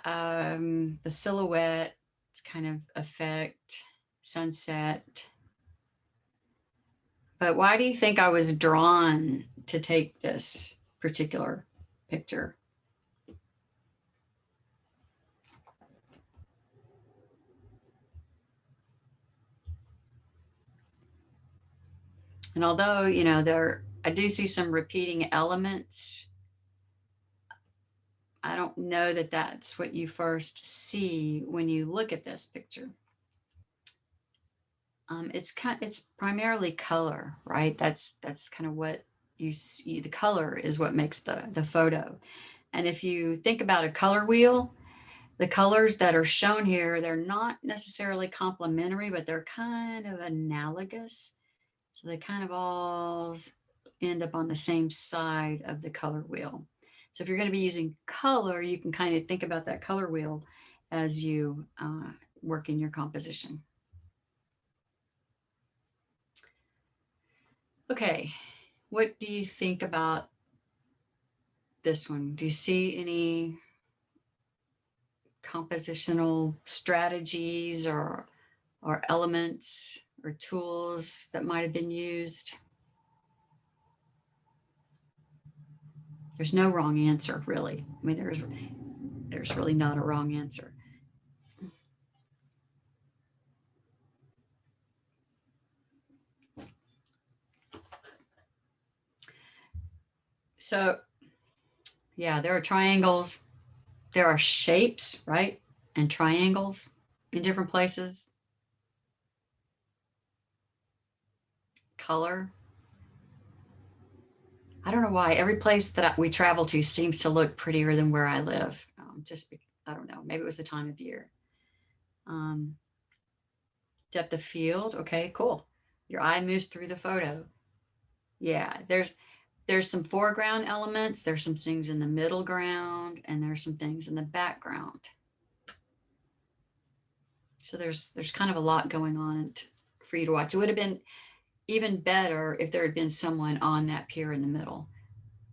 The silhouette kind of effect, sunset. But why do you think I was drawn to take this particular picture? And although, you know, I do see some repeating elements, I don't know that that's what you first see when you look at this picture. It's primarily color, right? That's kind of what you see. The color is what makes the photo. And if you think about a color wheel, the colors that are shown here, they're not necessarily complementary, but they're kind of analogous. So they kind of all end up on the same side of the color wheel. So if you're going to be using color, you can kind of think about that color wheel as you work in your composition. Okay, what do you think about this one? Do you see any compositional strategies or elements or tools that might have been used? There's no wrong answer, really. I mean, there's really not a wrong answer. So, yeah, there are triangles, there are shapes, right? And triangles in different places. Color. I don't know why every place that we travel to seems to look prettier than where I live. I don't know, maybe it was the time of year. Depth of field. Okay, cool. Your eye moves through the photo. Yeah, there's some foreground elements, there's some things in the middle ground, and there's some things in the background. So there's kind of a lot going on for you to watch. It would have been even better if there had been someone on that pier in the middle,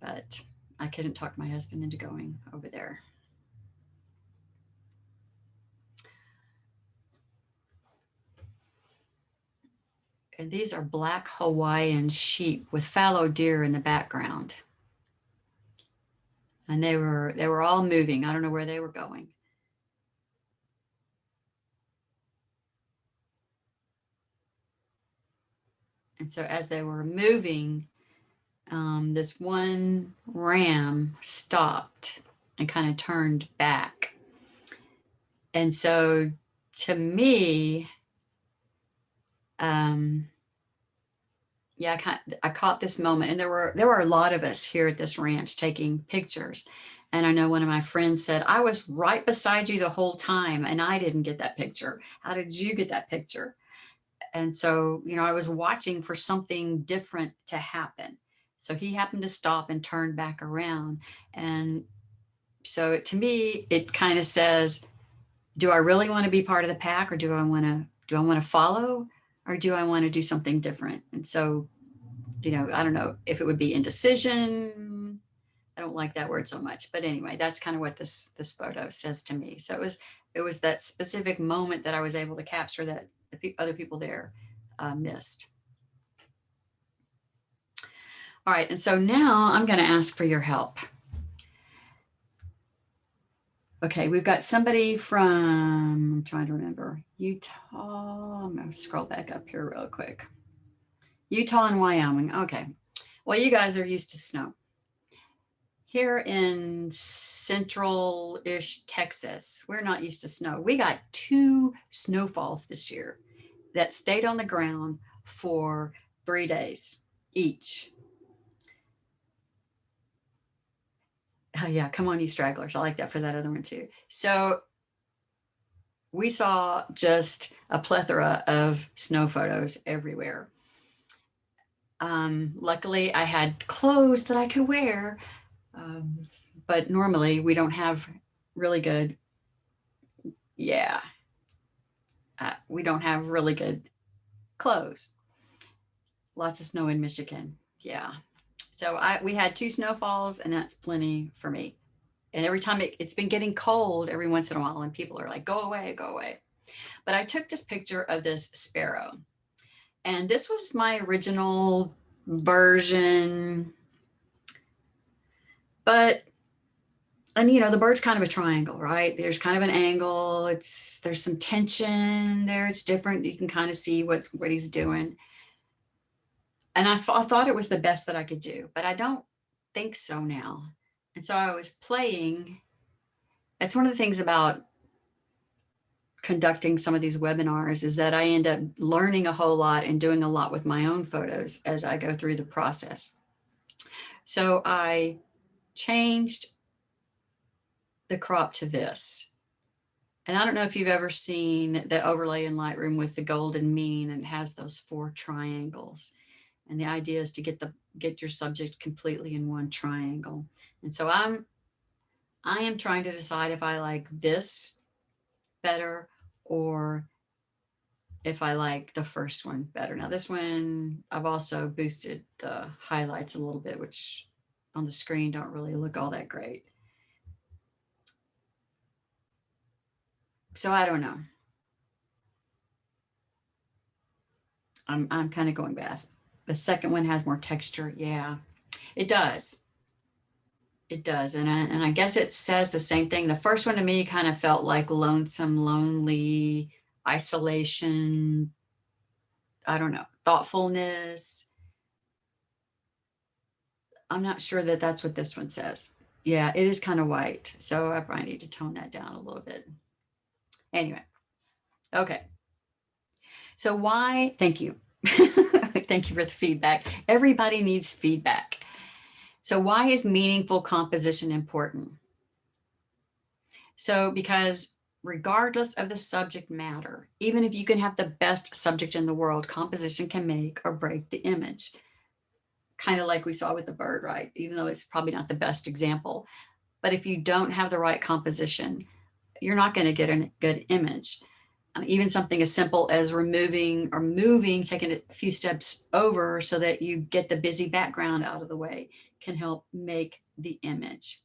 but I couldn't talk my husband into going over there. And these are black Hawaiian sheep with fallow deer in the background. And they were all moving. I don't know where they were going. And so as they were moving, this one ram stopped and kind of turned back. And so to me, yeah, I caught this moment, and there were a lot of us here at this ranch taking pictures. And I know one of my friends said, I was right beside you the whole time and I didn't get that picture. How did you get that picture? And so, you know, I was watching for something different to happen. So he happened to stop and turn back around. And so to me, it kind of says, do I really want to be part of the pack, or do I want to follow, or do I want to do something different? And so, you know, I don't know if it would be indecision. I don't like that word so much, but anyway, that's kind of what this photo says to me. So it was that specific moment that I was able to capture that the other people there missed. All right, and so now I'm going to ask for your help. Okay, we've got somebody from, I'm trying to remember, Utah. I'm going to scroll back up here real quick. Utah and Wyoming. Okay. Well, you guys are used to snow. Here in central-ish Texas, we're not used to snow. We got 2 snowfalls this year that stayed on the ground for 3 days each. Oh, yeah, come on, you stragglers. I like that for that other one too. So we saw just a plethora of snow photos everywhere. Luckily, I had clothes that I could wear, but normally we don't have really good, yeah, we don't have really good clothes. Lots of snow in Michigan, yeah. So we had 2 snowfalls, and that's plenty for me. And every time it's been getting cold every once in a while, and people are like, go away, go away. But I took this picture of this sparrow, and this was my original version. But, and you know, the bird's kind of a triangle, right? There's kind of an angle. There's some tension there. It's different. You can kind of see what he's doing. And I thought it was the best that I could do, but I don't think so now. And so I was playing. That's one of the things about conducting some of these webinars, is that I end up learning a whole lot and doing a lot with my own photos as I go through the process. So I changed the crop to this. And I don't know if you've ever seen the overlay in Lightroom with the golden mean, and it has those 4 triangles. And the idea is to get your subject completely in one triangle. And so I am trying to decide if I like this better, or if I like the first one better. Now this one, I've also boosted the highlights a little bit, which on the screen don't really look all that great. So I don't know. I'm kind of going back. The second one has more texture. Yeah, it does. It does. And I guess it says the same thing. The first one to me kind of felt like lonesome, lonely, isolation. I don't know, thoughtfulness. I'm not sure that that's what this one says. Yeah, it is kind of white. So I probably need to tone that down a little bit. Anyway, okay. So why, thank you. Thank you for the feedback. Everybody needs feedback. So why is meaningful composition important? So because regardless of the subject matter. Even if you can have the best subject in the world, composition can make or break the image. Kind of like we saw with the bird, right? Even though it's probably not the best example. But if you don't have the right composition, you're not going to get a good image. Even something as simple as removing or moving, taking a few steps over so that you get the busy background out of the way can help make the image.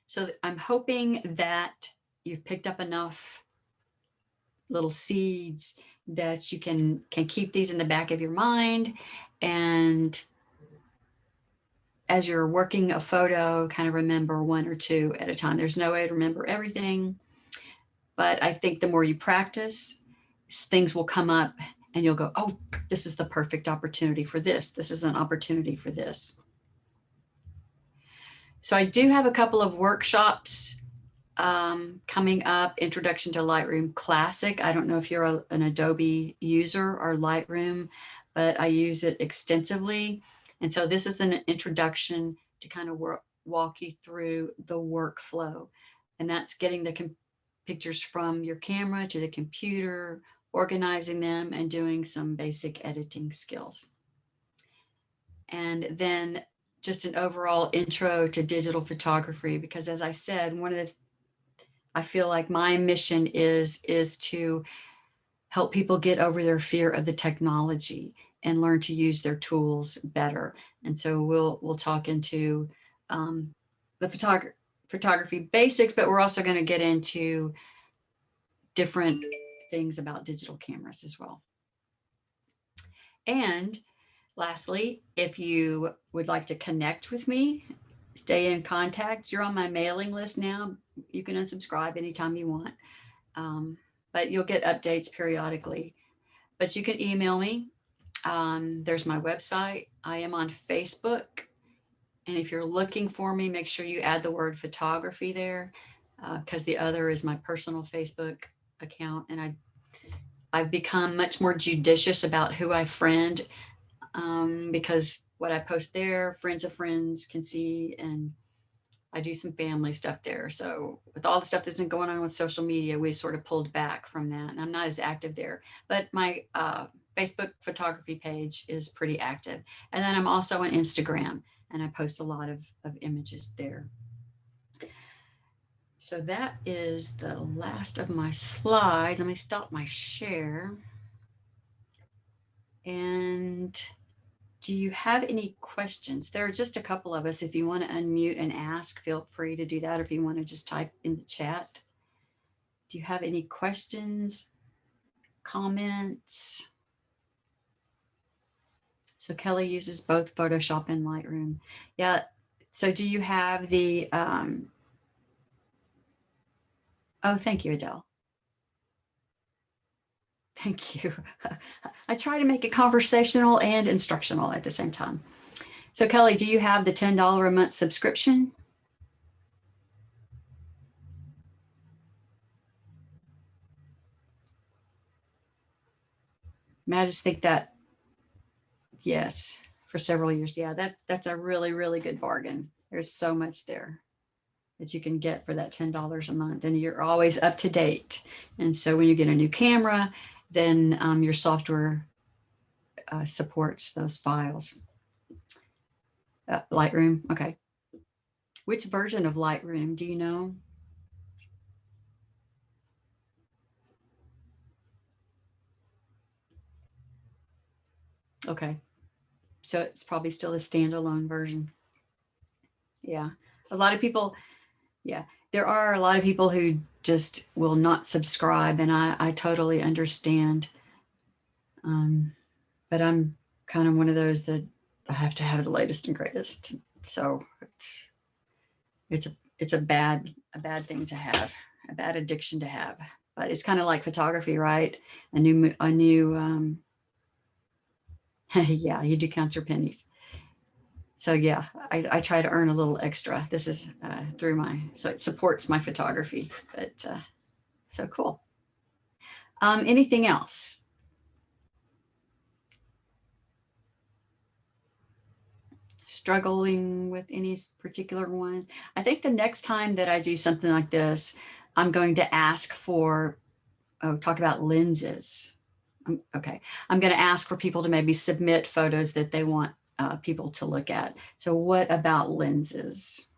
So I'm hoping that you've picked up enough little seeds that you can keep these in the back of your mind, and as you're working a photo, kind of remember one or two at a time. There's no way to remember everything, but I think the more you practice, things will come up and you'll go, oh, this is the perfect opportunity for this. This is an opportunity for this. So I do have a couple of workshops coming up. Introduction to Lightroom Classic. I don't know if you're an Adobe user or Lightroom, but I use it extensively. And so this is an introduction to kind of walk you through the workflow. And that's getting the pictures from your camera to the computer, organizing them, and doing some basic editing skills. And then just an overall intro to digital photography, because as I said, I feel like my mission is to help people get over their fear of the technology and learn to use their tools better. And so we'll talk into the photography basics, but we're also going to get into different things about digital cameras as well. And lastly, if you would like to connect with me, stay in contact, you're on my mailing list now. You can unsubscribe anytime you want, but you'll get updates periodically. But you can email me. There's my website. I am on Facebook. And if you're looking for me, make sure you add the word photography there, because the other is my personal Facebook account. And I've become much more judicious about who I friend, because what I post there, friends of friends can see, and I do some family stuff there. So with all the stuff that's been going on with social media, we sort of pulled back from that, and I'm not as active there. But my Facebook photography page is pretty active. And then I'm also on Instagram, and I post a lot of images there. So that is the last of my slides. Let me stop my share. And do you have any questions? There are just a couple of us. If you want to unmute and ask, feel free to do that. Or if you want to just type in the chat. Do you have any questions, comments? So Kelly uses both Photoshop and Lightroom. Yeah. So do you have the, oh, thank you, Adele. Thank you. I try to make it conversational and instructional at the same time. So Kelly, do you have the $10 a month subscription? I just think that, yes, for several years. Yeah, that's a really, really good bargain. There's so much there that you can get for that $10 a month, and you're always up to date. And so when you get a new camera, then your software supports those files. Lightroom, okay. Which version of Lightroom do you know? Okay, so it's probably still a standalone version. Yeah, a lot of people, yeah, there are a lot of people who just will not subscribe, and I totally understand. But I'm kind of one of those that I have to have the latest and greatest. So it's a bad thing to have, a bad addiction to have. But it's kind of like photography, right? A new yeah, you do count your pennies. So yeah, I try to earn a little extra. This is through so it supports my photography, but so cool. Anything else? Struggling with any particular one? I think the next time that I do something like this, I'm going to ask for, talk about lenses. Okay. I'm going to ask for people to maybe submit photos that they want people to look at. So what about lenses?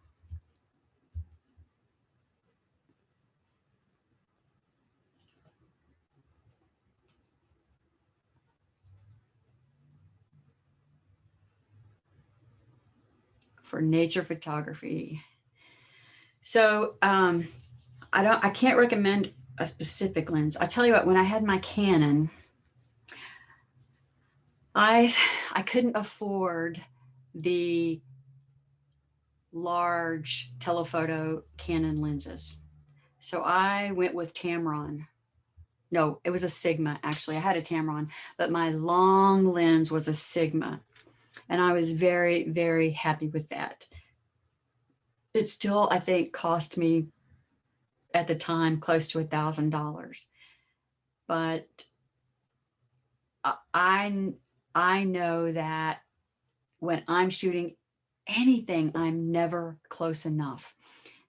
For nature photography. So I can't recommend a specific lens. I tell you what, when I had my Canon, I couldn't afford the large telephoto Canon lenses. So I went with Tamron. No, it was a Sigma actually. I had a Tamron, but my long lens was a Sigma. And I was very, very happy with that. It still, I think, cost me at the time close to $1,000. But I know that when I'm shooting anything, I'm never close enough.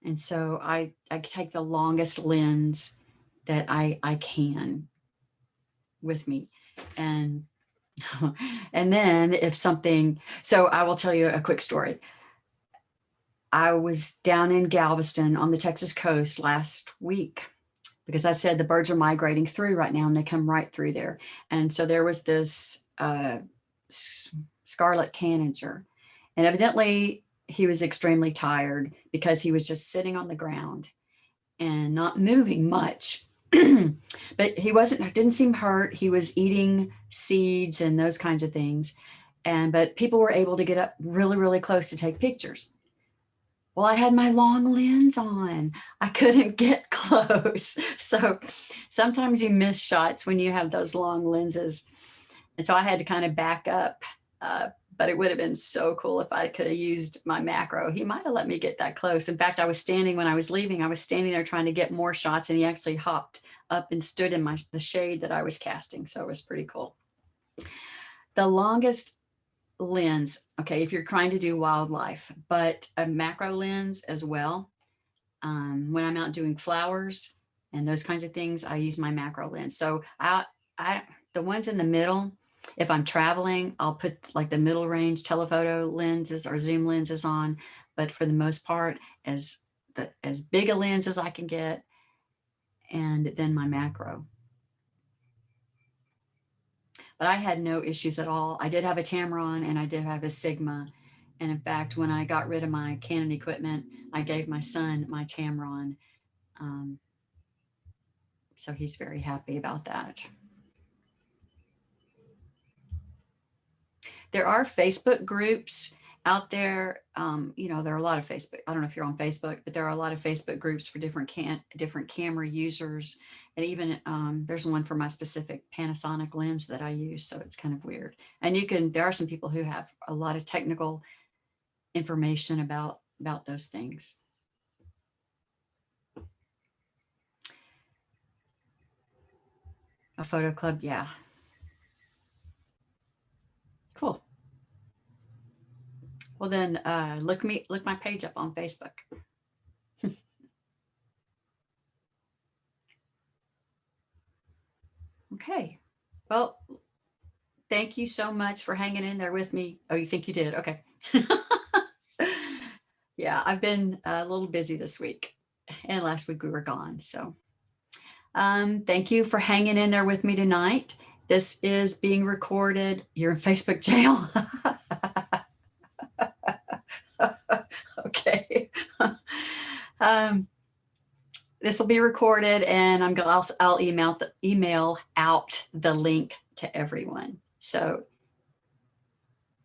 And so I take the longest lens that I can with me. And and then if something, so I will tell you a quick story. I was down in Galveston on the Texas coast last week because I said the birds are migrating through right now and they come right through there. And so there was this scarlet tanager. And evidently he was extremely tired because he was just sitting on the ground and not moving much. But he didn't seem hurt. He was eating seeds and those kinds of things. But people were able to get up really, really close to take pictures. Well, I had my long lens on. I couldn't get close. So sometimes you miss shots when you have those long lenses. And so I had to kind of back up. But it would have been so cool if I could have used my macro. He might have let me get that close. In fact, when I was leaving, I was standing there trying to get more shots, and he actually hopped up and stood in the shade that I was casting. So it was pretty cool. The longest lens, okay, if you're trying to do wildlife, but a macro lens as well. When I'm out doing flowers and those kinds of things, I use my macro lens. So the ones in the middle, if I'm traveling, I'll put like the middle range telephoto lenses or zoom lenses on. But for the most part, as big a lens as I can get, and then my macro. But I had no issues at all. I did have a Tamron and I did have a Sigma. And in fact, when I got rid of my Canon equipment, I gave my son my Tamron. So he's very happy about that. There are Facebook groups out there. There are a lot of Facebook. I don't know if you're on Facebook, but there are a lot of Facebook groups for different camera users. And even there's one for my specific Panasonic lens that I use. So it's kind of weird. And there are some people who have a lot of technical information about those things. A photo club, yeah. Cool. Well then, look my page up on Facebook. Okay. Well, thank you so much for hanging in there with me. Oh, you think you did? Okay. Yeah, I've been a little busy this week, and last week we were gone. So thank you for hanging in there with me tonight. This is being recorded. You're in Facebook jail. Okay. This will be recorded, and I'll email out the link to everyone. So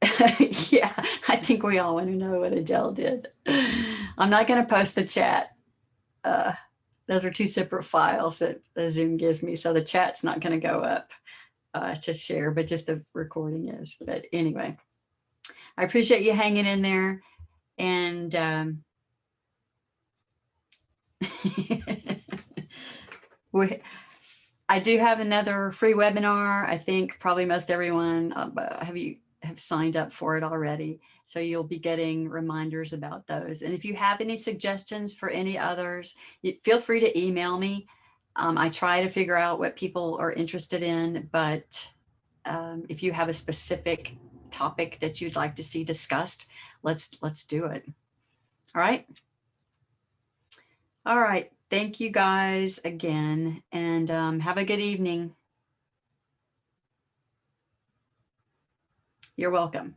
yeah, I think we all want to know what Adele did. I'm not going to post the chat. Those are two separate files that the Zoom gives me. So the chat's not going to go up to share, but just the recording is. But anyway, I appreciate you hanging in there. And I do have another free webinar. I think probably most everyone, have you have signed up for it already. So you'll be getting reminders about those. And if you have any suggestions for any others, feel free to email me. I try to figure out what people are interested in, but if you have a specific topic that you'd like to see discussed, let's do it. All right. All right. Thank you guys again, and have a good evening. You're welcome.